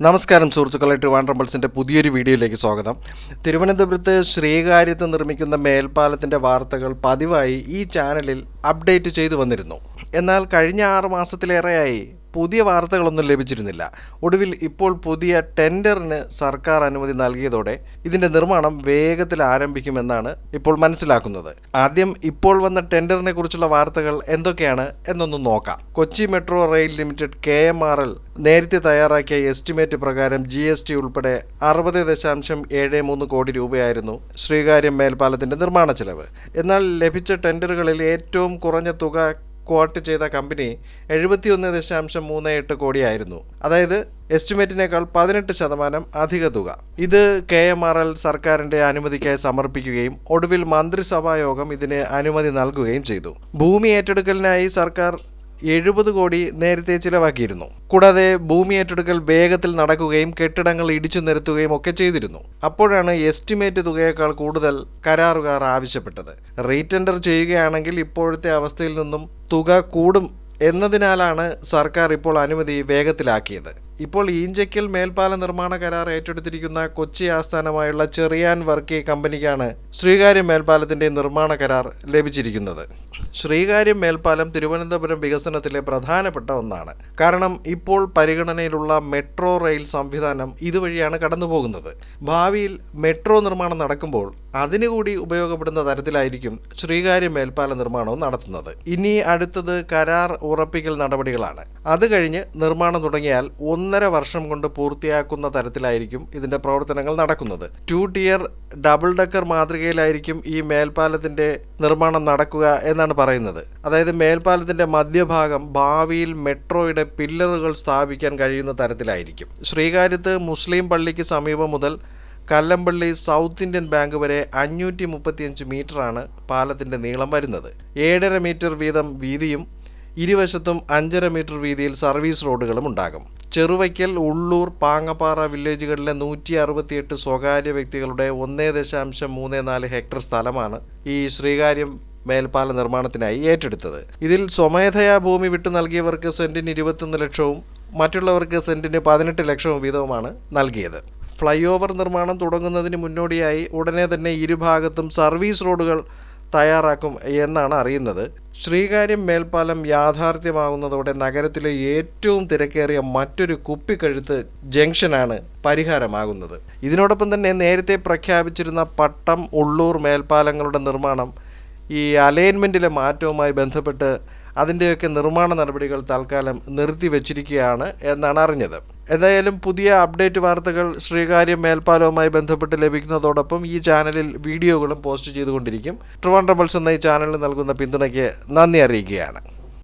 നമസ്കാരം സുഹൃത്തുക്കളെ, ട്രിവാൻഡ്രം പൾസിൻ്റെ പുതിയൊരു വീഡിയോയിലേക്ക് സ്വാഗതം. തിരുവനന്തപുരത്ത് ശ്രീകാര്യത്ത് നിർമ്മിക്കുന്ന മേൽപ്പാലത്തിൻ്റെ വാർത്തകൾ പതിവായി ഈ ചാനലിൽ അപ്ഡേറ്റ് ചെയ്തു വന്നിരുന്നു. എന്നാൽ കഴിഞ്ഞ 6 മാസത്തിലേറെയായി പുതിയ വാർത്തകളൊന്നും ലഭിച്ചിരുന്നില്ല. ഒടുവിൽ ഇപ്പോൾ പുതിയ ടെൻഡറിന് സർക്കാർ അനുമതി നൽകിയതോടെ ഇതിൻ്റെ നിർമ്മാണം വേഗത്തിൽ ആരംഭിക്കുമെന്നാണ് ഇപ്പോൾ മനസ്സിലാക്കുന്നത്. ആദ്യം ഇപ്പോൾ വന്ന ടെൻഡറിനെ കുറിച്ചുള്ള വാർത്തകൾ എന്തൊക്കെയാണ് എന്നൊന്ന് നോക്കാം. Kochi metro rail limited KMRL നേരത്തെ തയ്യാറാക്കിയ എസ്റ്റിമേറ്റ് പ്രകാരം GST ഉൾപ്പെടെ 60.73 കോടി രൂപയായിരുന്നു ശ്രീകാര്യം മേൽപ്പാലത്തിൻ്റെ നിർമ്മാണ ചെലവ്. എന്നാൽ ലഭിച്ച ടെൻഡറുകളിൽ ഏറ്റവും കുറഞ്ഞ തുക ക്വാട്ട് ചെയ്ത കമ്പനി 71.38 കോടിയായിരുന്നു. അതായത് എസ്റ്റിമേറ്റിനേക്കാൾ 18% അധിക തുക. ഇത് KMRL സർക്കാരിൻ്റെ അനുമതിക്കായി സമർപ്പിക്കുകയും ഒടുവിൽ മന്ത്രിസഭാ യോഗം ഇതിന് അനുമതി നൽകുകയും ചെയ്തു. ഭൂമി ഏറ്റെടുക്കലിനായി സർക്കാർ 70 കോടി നേരത്തെ ചിലവാക്കിയിരുന്നു. കൂടാതെ ഭൂമി ഏറ്റെടുക്കൽ വേഗത്തിൽ നടക്കുകയും കെട്ടിടങ്ങൾ ഇടിച്ചു നിരത്തുകയും ഒക്കെ ചെയ്തിരുന്നു. അപ്പോഴാണ് എസ്റ്റിമേറ്റ് തുകയേക്കാൾ കൂടുതൽ കരാറുകാർ ആവശ്യപ്പെട്ടത്. റീടെൻഡർ ചെയ്യുകയാണെങ്കിൽ ഇപ്പോഴത്തെ അവസ്ഥയിൽ നിന്നും തുക കൂടും എന്നതിനാലാണ് സർക്കാർ ഇപ്പോൾ അനുമതി വേഗത്തിലാക്കിയത്. ഇപ്പോൾ ഈഞ്ചയ്ക്കൽ മേൽപ്പാല നിർമ്മാണ കരാർ ഏറ്റെടുത്തിരിക്കുന്ന കൊച്ചി ആസ്ഥാനമായുള്ള ചെറിയാൻ വർക്കി കമ്പനിക്കാണ് ശ്രീകാര്യം മേൽപ്പാലത്തിൻ്റെ നിർമ്മാണ കരാർ ലഭിച്ചിരിക്കുന്നത്. ശ്രീകാര്യം മേൽപ്പാലം തിരുവനന്തപുരം വികസനത്തിലെ പ്രധാനപ്പെട്ട ഒന്നാണ്. കാരണം ഇപ്പോൾ പരിഗണനയിലുള്ള മെട്രോ റെയിൽ സംവിധാനം ഇതുവഴിയാണ് കടന്നുപോകുന്നത്. ഭാവിയിൽ മെട്രോ നിർമ്മാണം നടക്കുമ്പോൾ അതിനുകൂടി ഉപയോഗപ്പെടുന്ന തരത്തിലായിരിക്കും ശ്രീകാര്യം മേൽപ്പാല നിർമ്മാണവും നടത്തുന്നത്. ഇനി അടുത്തത് കരാർ ഉറപ്പിക്കൽ നടപടികളാണ്. അത് കഴിഞ്ഞ് നിർമ്മാണം തുടങ്ങിയാൽ 1.5 വർഷം കൊണ്ട് പൂർത്തിയാക്കുന്ന തരത്തിലായിരിക്കും ഇതിൻ്റെ പ്രവർത്തനങ്ങൾ നടക്കുന്നത്. 2 tier ഡബിൾ ഡെക്കർ മാതൃകയിലായിരിക്കും ഈ മേൽപ്പാലത്തിൻ്റെ നിർമ്മാണം നടക്കുക എന്നാണ് പറയുന്നത്. അതായത് മേൽപ്പാലത്തിൻ്റെ മധ്യഭാഗം ഭാവിയിൽ മെട്രോയുടെ പില്ലറുകൾ സ്ഥാപിക്കാൻ കഴിയുന്ന തരത്തിലായിരിക്കും. ശ്രീകാര്യത്ത് മുസ്ലിം പള്ളിക്ക് സമീപം മുതൽ കല്ലമ്പള്ളി സൗത്ത് ഇന്ത്യൻ ബാങ്ക് വരെ 535 മീറ്ററാണ് പാലത്തിൻ്റെ നീളം വരുന്നത്. 7.5 മീറ്റർ വീതം വീതിയും ഇരുവശത്തും 5.5 മീറ്റർ വീതിയിൽ സർവീസ് റോഡുകളും ഉണ്ടാകും. ചെറുവയ്ക്കൽ, ഉള്ളൂർ, പാങ്ങപ്പാറ വില്ലേജുകളിലെ 168 സ്വകാര്യ വ്യക്തികളുടെ 1.34 ഹെക്ടർ സ്ഥലമാണ് ഈ ശ്രീകാര്യം മേൽപ്പാല നിർമ്മാണത്തിനായി ഏറ്റെടുത്തത്. ഇതിൽ സ്വമേധയാ ഭൂമി വിട്ടു നൽകിയവർക്ക് സെന്റിന് 21 ലക്ഷവും മറ്റുള്ളവർക്ക് സെന്റിന് 18 ലക്ഷവും വീതവുമാണ് നൽകിയത്. ഫ്ലൈ ഓവർ നിർമ്മാണം തുടങ്ങുന്നതിന് മുന്നോടിയായി ഉടനെ തന്നെ ഇരുഭാഗത്തും സർവീസ് റോഡുകൾ തയ്യാറാക്കും എന്നാണ് അറിയുന്നത്. ശ്രീകാര്യം മേൽപ്പാലം യാഥാർത്ഥ്യമാകുന്നതോടെ നഗരത്തിലെ ഏറ്റവും തിരക്കേറിയ മറ്റൊരു കുപ്പിക്കഴുത്ത് ജംഗ്ഷനാണ് പരിഹാരമാകുന്നത്. ഇതിനോടൊപ്പം തന്നെ നേരത്തെ പ്രഖ്യാപിച്ചിരുന്ന പട്ടം, ഉള്ളൂർ മേൽപ്പാലങ്ങളുടെ നിർമ്മാണം ഈ അലൈൻമെൻറ്റിലെ മാറ്റവുമായി ബന്ധപ്പെട്ട് അതിൻ്റെയൊക്കെ നിർമ്മാണ നടപടികൾ തൽക്കാലം നിർത്തിവെച്ചിരിക്കുകയാണ് എന്നാണ് അറിഞ്ഞത്. എന്തായാലും പുതിയ അപ്ഡേറ്റ് വാർത്തകൾ ശ്രീകാര്യം മേൽപ്പാലവുമായി ബന്ധപ്പെട്ട് ലഭിക്കുന്നതോടൊപ്പം ഈ ചാനലിൽ വീഡിയോകളും പോസ്റ്റ് ചെയ്തുകൊണ്ടിരിക്കും. ട്രിവാൻഡ്രം പൾസ് എന്ന ഈ ചാനലിൽ നൽകുന്ന പിന്തുണയ്ക്ക് നന്ദി അറിയിക്കുകയാണ്.